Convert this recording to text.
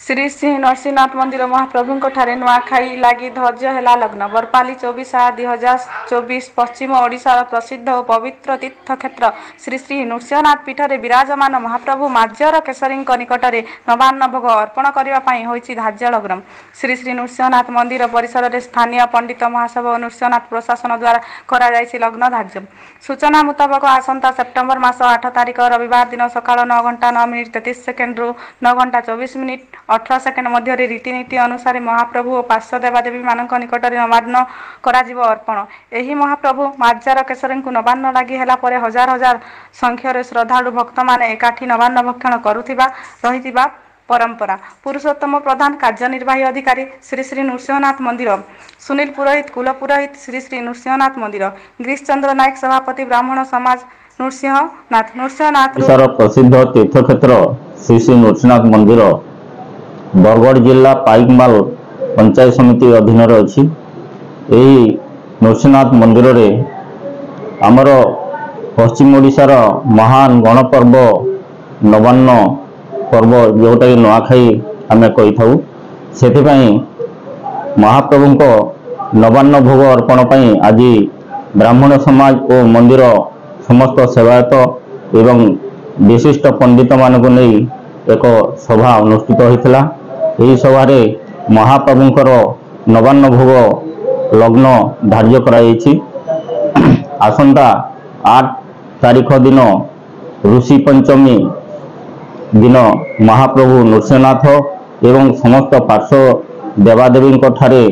श्री श्री नरसिंहनाथ मंदिर महाप्रभु नुआखाई लगी धैर्य है लग्न बरपाली 24/7/2024 पश्चिम ओडिशार प्रसिद्ध और पवित्र तीर्थक्षेत्र श्री श्री नृसिंहनाथ पीठरे विराजमान महाप्रभु माज्यर केशरी निकट में नवान्न भोग अर्पण करने धार्य लग्न श्री श्री नृसिंहनाथ मंदिर परिसर में स्थानीय पंडित महासभा और नृसिंहनाथ प्रशासन द्वारा कर लग्न धार्य। सूचना मुताबक आसंता सेप्टेम्बर मास 8 तारिख रविवार दिन सकाळ 9:09:33 रु 9:24 18 सेकेंड मध्य रीतिनीति अनुसार महाप्रभु और पार्श्व देवादेवी मान निकट में नवान्न अर्पण। एही महाप्रभु माज्जार केशरी नवान्न लगी है हजार हजार संख्यार श्रद्धालु भक्त माने एकाठी नवान्न भक्षण करुवा परंपरा। पुरुषोत्तम प्रधान कार्यनिर्वाही अधिकारी श्री श्री नृसिंहनाथ मंदिर सुनील पुरोहित कुल पुरोहित श्री श्री नृसिंहनाथ मंदिर गिरीश चंद्र नायक सभापति ब्राह्मण समाज नृसिंहनाथ प्रसिद्ध तीर्थक्षेत्र श्री श्री नृसिंहनाथ मंदिर बरगढ़ जिला पाइकमाल पंचायत समिति अधीन अच्छी। यही नृसिंहनाथ मंदिर रे आमर पश्चिम ओडिशार महान गणपर्व नवान्न पर्व जोटा कि नुआखाई आम कही था से महाप्रभु नवान्न भोग अर्पण आज ब्राह्मण समाज और मंदिर समस्त सेवायत एवं विशिष्ट पंडित मानक नहीं एक सभा अनुष्ठित होता। यही सभा महाप्रभुंकर नवान्न भोग लग्न धार्य कराई। आसंता 8 तारिख दिन ऋषि पंचमी दिन महाप्रभु नृसिंहनाथ एवं समस्त पार्श्व देवादेवी ठारे